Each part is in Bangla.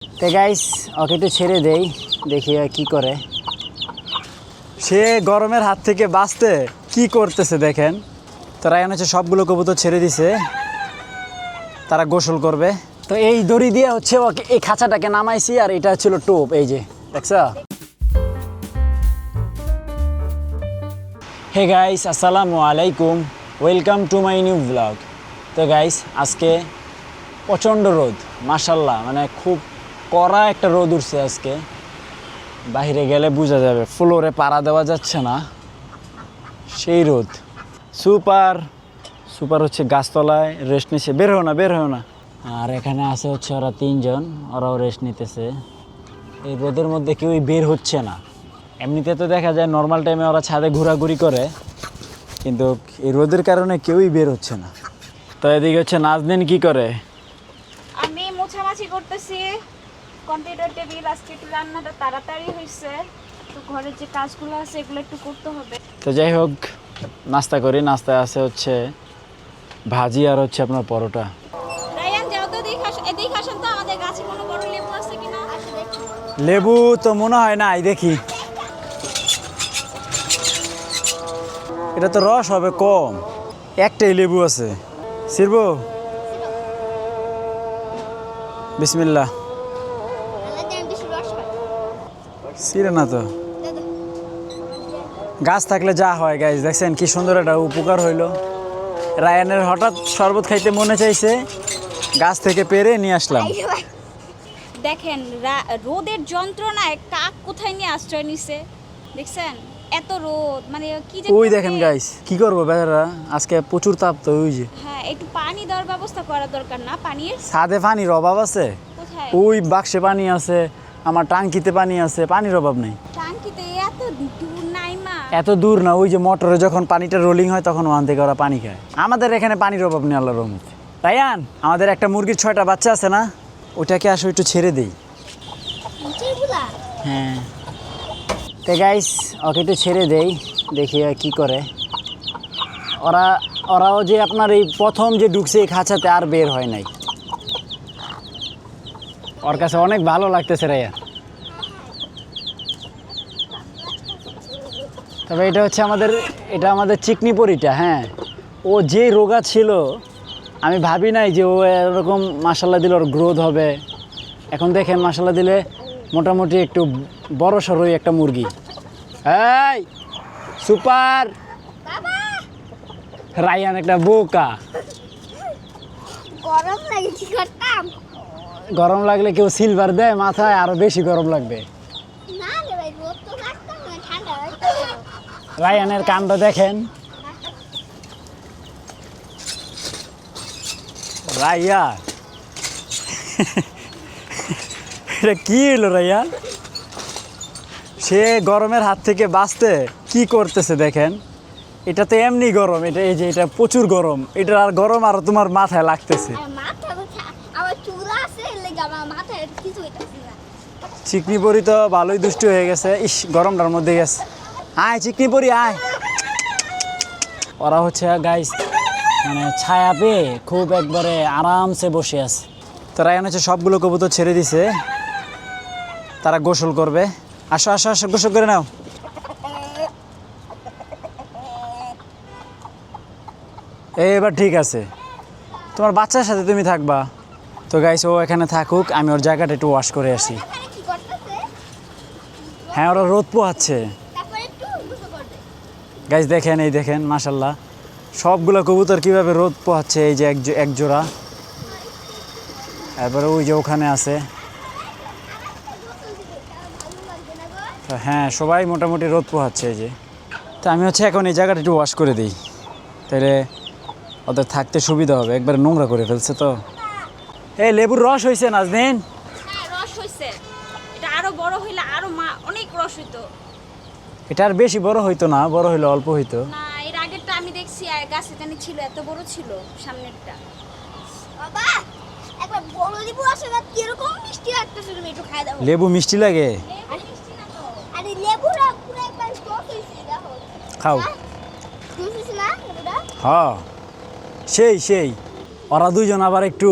তো গাইস ওকে একটু ছেড়ে দেই, দেখি কি করে। সে গরমের হাত থেকে বাঁচতে কি করতেছে দেখেন। তো রায়ান হচ্ছে সবগুলো কবুতর ছেড়ে দিছে, তারা গোসল করবে। তো এই দড়ি দিয়ে হচ্ছে ওকে এই খাঁচাটাকে নামাইছি, আর এটা ছিল টোপ, এই যে দেখছ। হে গাইস, আসসালামু আলাইকুম, welcome to my new blog. তো গাইস আজকে প্রচণ্ড রোদ, মাশাল্লাহ, মানে খুব কড়া একটা রোদ উঠছে আজকে। বাইরে গেলে বোঝা যাবে, ফ্লোরে পাড়া দেওয়া যাচ্ছে না, সেই রোদ। সুপার সুপার হচ্ছে গাছতলায় রেস্ট নিচ্ছে, বের হো না। আর এখানে আছে হচ্ছে ওরা তিনজন, ওরাও রেস্ট নিতেছে। এই রোদের মধ্যে কেউই বের হচ্ছে না। এমনিতে তো দেখা যায় নর্মাল টাইমে ওরা ছাদে ঘোরাঘুরি করে, কিন্তু এই রোদের কারণে কেউই বের হচ্ছে না। তো এদিকে হচ্ছে নাজনীন কি করে? আমি মোছামাছি করতেছি। কম্পিউটার টেবিল, আজকে একটু রান্নাটা তাড়াতাড়ি হয়েছে, তো ঘরের যে কাজগুলো আছে এগুলো একটু করতে হবে। তো যাই হোক, নাস্তা করি। নাস্তায় আছে হচ্ছে ভাজি আর হচ্ছে আপনার পরোটা। রায়ান যাও তো, এদিকে আসেন তো, আমাদের গাছে কোনো বড় লেবু আছে কিনা আসে দেখি। লেবু তো মনে হয় না, দেখি। এটা তো রস হবে কম, একটাই লেবু আছে। সিরবো, বিসমিল্লাহ। সিরে না তো, গাছ থাকলে যা হয়। গাইজ দেখছেন কি সুন্দর একটা উপকার হইলো। রায়ানের হঠাৎ শরবত খাইতে মনে চাইছে, গাছ থেকে পেরে নিয়ে আসলাম। দেখেন রোদের যন্ত্রণায় কাক কোথায় নিয়ে আশ্রয় নিছে, দেখছেন এত রোদ, মানে কি যে ওই করবে। দেখেন গাইস, কি করবো বেচারা, আজকে প্রচুর তাপ। তো ওই যে হ্যাঁ, একটু পানি দেওয়ার ব্যবস্থা করা দরকার না? পানির ছাদে পানির অভাব আছে, কোথায়? ওই বাক্সে পানি আছে, আমার টাঙ্কিতে পানি আছে, পানির অভাব নেই। টাঙ্কিতে এত দূর নাই মা। এত দূর না, ওই যে মোটরে যখন পানিটা রোলিং হয় তখন ওখান থেকে ওরা পানি খায়। আমাদের এখানে পানির অভাব নেই আল্লাহর রহমতে। রায়ান, আমাদের একটা মুরগির 6টা বাচ্চা আছে না, ওইটাকে আসো একটু ছেড়ে দিই। হ্যাঁ, তো গাইস ওকে একটু ছেড়ে দেই, দেখি কি করে। ওরাও যে আপনার এই প্রথম যে ঢুকছে এই খাঁচাতে, আর বের হয় নাই। ওর কাছে অনেক ভালো লাগতেছে রাইয়া। তবে এটা হচ্ছে আমাদের চিকনি পরিটা। হ্যাঁ, ও যে রোগা ছিল, আমি ভাবি নাই যে ও এরকম মাসাল্লাহ দিলে ওর গ্রোথ হবে। এখন দেখেন মাসাল্লাহ দিলে মোটামুটি একটু বড় সড়ই একটা মুরগি। এই সুপার, রায়ান একটা বোকা। গরম লাগে, কি করতাম? গরম লাগলে কেউ সিলভার দেয় মাথায়, আরো বেশি গরম লাগবে। না রে ভাই, রোদ তো লাগতাম না, ঠান্ডা রায়ানের কাণ্ড দেখেন। রাইয়া এটা কি হলো রাইয়া? সে গরমের হাত থেকে বাঁচতে কি করতেছে দেখেন। এটা তো এমনি গরম, এটা এই যে এটা প্রচুর গরম, এটা আর গরম আর তোমার মাথায় লাগতেছে। আমার চুল আছে, লেগে আমার মাথায় কিছু হইতাছে না। চিকনি পরি তো ভালোই দুষ্টু হয়ে গেছে, ইস গরমটার মধ্যে গেছে। আয় চিকনি পরি আয়। ওরা হচ্ছে গাইস মানে ছায়া পেয়ে খুব একবারে আরামসে বসে আছে। তো রায়ান হচ্ছে সবগুলো কবুতর ছেড়ে দিছে, তারা গোসল করবে। আসো আসো আসো, গোসল করে নাও। এবার ঠিক আছে, তোমার বাচ্চার সাথে তুমি থাকবা। তো গাইস ও এখানে থাকুক, আমি ওর জায়গাটা একটু ওয়াশ করে আসি। কি করতেছে? হ্যাঁ, ওরা রোদ পোহাচ্ছে। তারপরে একটু গুছো করবে। গাইস দেখেন, এই দেখেন মাশাল্লাহ সবগুলো কবুতর কিভাবে রোদ পোহাচ্ছে। এই যে এক জোড়া, তারপরে ওই যে ওখানে আছে। তো হ্যাঁ, সবাই মোটামুটি রোদ পোহাচ্ছে এই যে। তো আমি হচ্ছে এখন এই জায়গাটা একটু ওয়াশ করে দিই, তাহলে ওদের থাকতে সুবিধা হবে। একবার নোংরা করে ফেলছে তো। এই লেবুর রস হয়েছে নাজনীন? হ্যাঁ, রস হইছে। এটা আরো বড় হইলে আরো অনেক রস হইতো। এটা আর বেশি বড় হইতো না, বড় হইলে অল্প হইতো। না, এর আগেরটা আমি দেখছি আর গাছে টানি ছিল, এত বড় ছিল সামনেরটা। বাবা, একবার বড় লেবু আছে না, কিরকম মিষ্টি লাগতেছে, তুমি একটু খাই দাও। লেবু মিষ্টি লাগে? লেবু মিষ্টি না তো, আরে লেবুটা পুরো একবার টক হইছে, দেখো। খাও। বুঝছিস না লেবুটা? হ্যাঁ, সেই ওরা দুইজন আবার একটু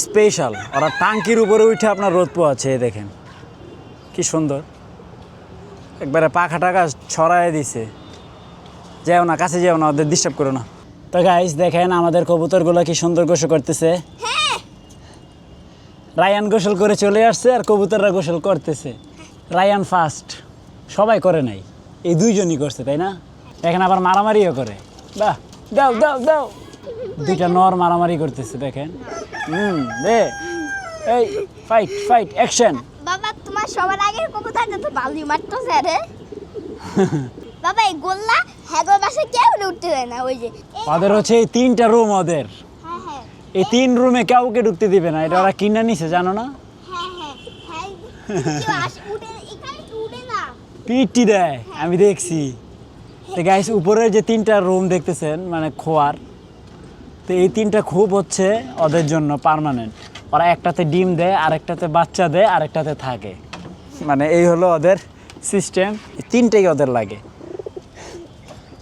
স্পেশাল। ওরা টাঙ্কির উপরে উঠে আপনার রোদ পোয়াচ্ছে, এই দেখেন কি সুন্দর, একবারে পাখা টাকা ছড়ায় দিছে। যেও না, কাছে যেও না, ওদের ডিস্টার্ব করো না। তো গাইস দেখেন আমাদের কবুতরগুলো কি সুন্দর গোসল করতেছে। রায়ান গোসল করে চলে আসছে আর কবুতররা গোসল করতেছে। রায়ান ফার্স্ট, সবাই করে নাই, এই দুইজনই করছে, তাই না? দেখেন আবার মারামারিও করে, বাহ, দাও দাও দাও, দুইটা নর মারামারি করতেছে দেখেন। দে, এই ফাইট ফাইট অ্যাকশন। বাবা তোমার সবার আগের কবুতরটা তো ভালোই মারতেছে রে। বাবা এই গোল্লা হ্যাগো বাসে কেউ উঠতে দেয় না, ওই যে ওদের হচ্ছে এই 3টা রুম ওদের, হ্যাঁ হ্যাঁ এই 3 রুমে কাউকে ঢুকতে দিবে না, এটা ওরা কিনে নিছে জানো না? হ্যাঁ হ্যাঁ হ্যাঁ কেউ উঠে এখানে তো উঠে না। পিটি দেয়, আমি দেখছি। তো গাইস উপরের যে 3টা রুম দেখতেছেন মানে খোয়ার, তো এই 3টা খুব হচ্ছে ওদের জন্য পার্মানেন্ট। ওরা একটাতে ডিম দেয়, আরেকটাতে বাচ্চা দেয়, আরেকটাতে থাকে, মানে এই হলো ওদের সিস্টেম। 3টাই ওদের লাগে।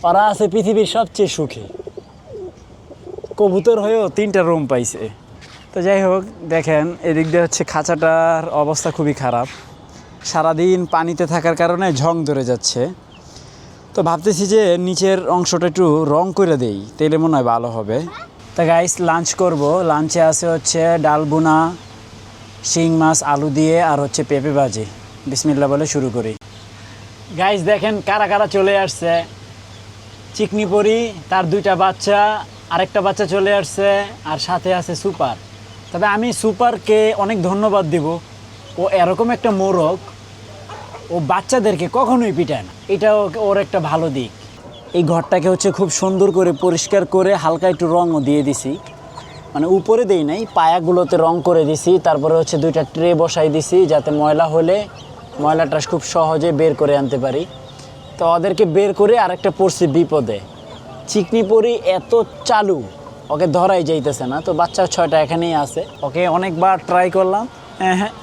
ওরা আছে পৃথিবীর সবচেয়ে সুখী, কবুতর হয়েও 3টা রুম পাইছে। তো যাই হোক দেখেন এদিক দিয়ে হচ্ছে খাঁচাটার অবস্থা খুবই খারাপ, সারাদিন পানিতে থাকার কারণে ঝং ধরে যাচ্ছে। তো ভাবতেছি যে নিচের অংশটা একটু রং করে দেই, তাইলে মনে হয় ভালো হবে। তা গাইস লাঞ্চ করব, লাঞ্চে আছে হচ্ছে ডাল বুনা, শিং মাছ আলু দিয়ে আর হচ্ছে পেঁপে ভাজি। বিসমিল্লাহ বলে শুরু করি। গাইস দেখেন কারা কারা চলে আসছে। চিকনি পরি, তার 2টা বাচ্চা, আরেকটা বাচ্চা চলে আসছে, আর সাথে আছে সুপার। তবে আমি সুপারকে অনেক ধন্যবাদ দিব, ও এরকম একটা মোরগ, ও বাচ্চাদেরকে কখনোই পিটায় না, এটা ওর একটা ভালো দিক। এই ঘরটাকে হচ্ছে খুব সুন্দর করে পরিষ্কার করে হালকা একটু রঙও দিয়ে দিছি, মানে উপরে দেই নাই, পায়াগুলোতে রং করে দিছি। তারপরে হচ্ছে 2টা ট্রে বসাই দিছি যাতে ময়লা হলে ময়লাটা খুব সহজে বের করে আনতে পারি। তো ওদেরকে বের করে আরেকটা পড়ছি বিপদে। চিকনি পরি এত চালু, ওকে ধরাই যাইতেছে না। তো বাচ্চা 6টা এখানেই আছে, ওকে অনেকবার ট্রাই করলাম, হ্যাঁ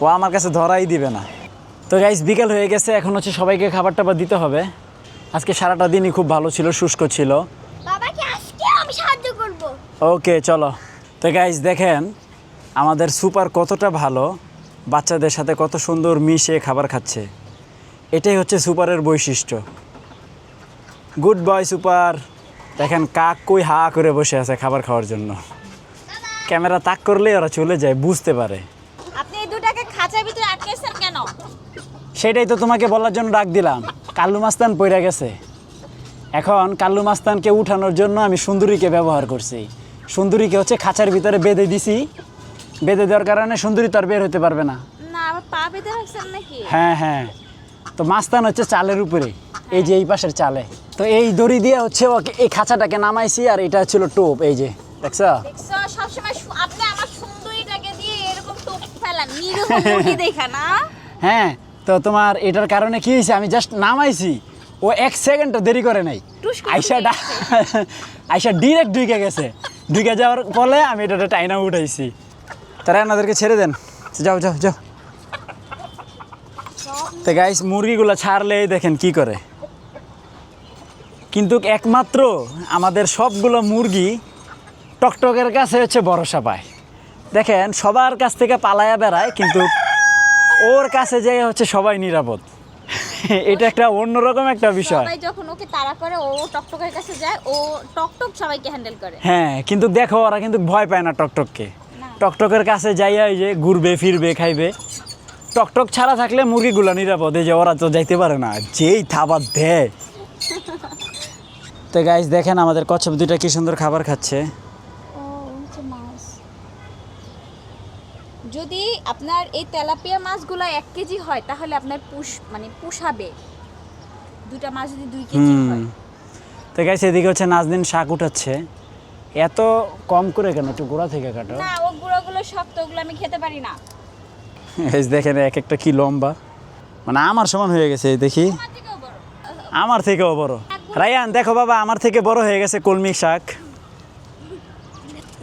ও আমার কাছে ধরাই দিবে না। তো গাইস বিকেল হয়ে গেছে, এখন হচ্ছে সবাইকে খাবার টাবার দিতে হবে। আজকে সারাটা দিনই খুব ভালো ছিল, শুষ্ক ছিল। বাবাকে আজকে আমি সাহায্য করব। ওকে চলো। তো গাইস দেখেন আমাদের সুপার কতটা ভালো, বাচ্চাদের সাথে কত সুন্দর মিশে খাবার খাচ্ছে, এটাই হচ্ছে সুপারের বৈশিষ্ট্য। Good boy super. দেখেন কাক কই হা করে বসে আছে খাবার খাওয়ার জন্য, ক্যামেরা তাক করলে ওরা চলে যায়, বুঝতে পারে। আপনি এই দুটাকে খাঁচার ভিতরে আটকেছেন কেন? সেটাই তো তোমাকে বলার জন্য ডাক দিলাম। কাল্লু মাস্তান পইরা গেছে, এখন কাল্লু মাস্তানকে উঠানোর জন্য আমি সুন্দরীকে ব্যবহার করছি। সুন্দরীকে হচ্ছে খাঁচার ভিতরে বেঁধে দিছি, বেঁধে দেওয়ার কারণে সুন্দরী তো আর বের হতে পারবে না। না আবার পা বেঁধে রাখছেন নাকি? হ্যাঁ হ্যাঁ, তো মাস্তান হচ্ছে চালের উপরে, এই যে এই পাশের চালে। তো এই দড়ি দিয়ে হচ্ছে ওকে এই খাঁচাটাকে নামাইছি, আর এটা ছিল টোপ, এই যে দেখছো। দেখছো সবসময় আপনি আমার সুন্দরীটাকে দিয়ে এরকম টোপ ফেলান, নিরীহ মুরগি দেখা না। হ্যাঁ, তো তোমার এটার কারণে কি হয়েছে, আমি জাস্ট নামাইছি, ও 1 সেকেন্ডও দেরি করে নাই, টুস করে আইসা ডিরেক্ট ঢুকে গেছে। ঢুকে যাওয়ার ফলে আমি এটা টাইনা উঠাইছি। তারা আপনাদেরকে ছেড়ে দেন, যাও যাও যাও। তো গাইস মুরগিগুলো ছাড়লেই দেখেন কি করে, কিন্তু একমাত্র আমাদের সবগুলো মুরগি টকটকের কাছে হচ্ছে ভরসা পায়। দেখেন সবার কাছ থেকে পালায়া বেড়ায়, কিন্তু ওর কাছে যেয়ে হচ্ছে সবাই নিরাপদ। এটা একটা অন্যরকম একটা বিষয়। সবাই যখন ওকে তাড়া করে ও টকটকের কাছে যায়, ও টকটক সবাইকে হ্যান্ডেল করে। হ্যাঁ, কিন্তু দেখো ওরা কিন্তু ভয় পায় না টকটককে। টকটকের কাছে যাইয়া ওই যে ঘুরবে ফিরবে খাইবে। টকটক ছাড়া থাকলে মুরগিগুলো নিরাপদ, এই যে ওরা তো যাইতে পারে না, যেই থাবা দেয়। তো গাইস দেখেন আমাদের কচ্ছপ 2টা কি সুন্দর খাবার খাচ্ছে। যদি আপনার এই তেলাপিয়া মাছগুলো 1 কেজি হয় তাহলে আপনার পুষাবে। 2টা মাছ যদি 2 কেজি হয়। তো গাইস এদিকে হচ্ছে নাজনীন শাক উঠাচ্ছে। এত কম করে কেন, একটু গোড়া থেকে কাটো। না ও গুঁড়োগুলো শক্ত, ওগুলো আমি খেতে পারি না। এই দেখেন এক একটা কি লম্বা, মানে আমার সমান হয়ে গেছে। এই দেখি আমার থেকেও বড়। আমার থেকেও বড়। রায়ান দেখো বাবা, আমার থেকে বড় হয়ে গেছে কলমি শাক।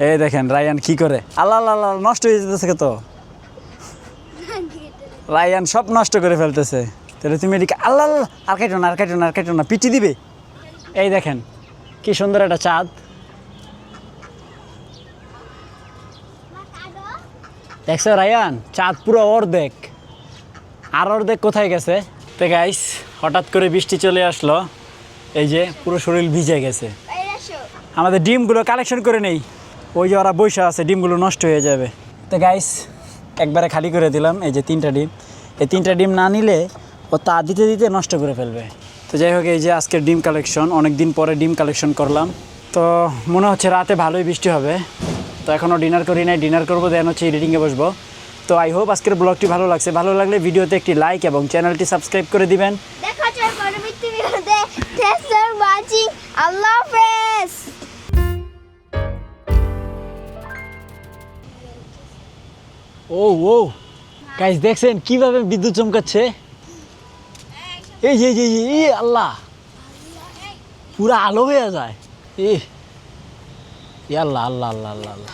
এই দেখেন রায়ান কি করে, আল্লাহ আল্লাহ, নষ্ট হয়ে যেতেছে তো। রায়ান সব নষ্ট করে ফেলতেছে। তাহলে তুমি এদিকে আল্লাহ আল্লাহ, আর কাটো না আর কাটো না আর কাটো না, পিটি দিবে। এই দেখেন কি সুন্দর একটা চাঁদ। দেখছো রায়ান, চাঁদ পুরো অর্ধেক, আর অর্ধেক কোথায় গেছে? তো গাইস হঠাৎ করে বৃষ্টি চলে আসলো, এই যে পুরো শরীর ভিজে গেছে। আমাদের ডিমগুলো কালেকশন করে নেই, ওই যে ওরা বৈশা আছে, ডিমগুলো নষ্ট হয়ে যাবে। তো গাইস একবারে খালি করে দিলাম, এই যে 3টা ডিম, এই 3টা ডিম না নিলে ও তা দিতে দিতে নষ্ট করে ফেলবে। তো যাই হোক, এই যে আজকের ডিম কালেকশন, অনেক দিন পরে ডিম কালেকশন করলাম। তো মনে হচ্ছে রাতে ভালোই বৃষ্টি হবে। তো এখনও ডিনার করি নাই, ডিনার করবো, দেন হচ্ছে এডিটিংয়ে বসবো। তো আই হোপ আজকের ব্লগটি ভালো লাগছে, ভালো লাগলে ভিডিওতে একটি লাইক এবং চ্যানেলটি সাবস্ক্রাইব করে দিবেন। দেখা হচ্ছে পরবর্তী ভিডিওতে। থ্যাঙ্কস ফর ওয়াচিং, আল্লাহ হাফেজ। ও ও গাইস দেখছেন কিভাবে বিদ্যুৎ চমকাচ্ছে? এই যে আল্লাহ, পুরা আলো হয়ে যায়। আল্লাহ আল্লাহ আল্লাহ আল্লাহ আল্লাহ।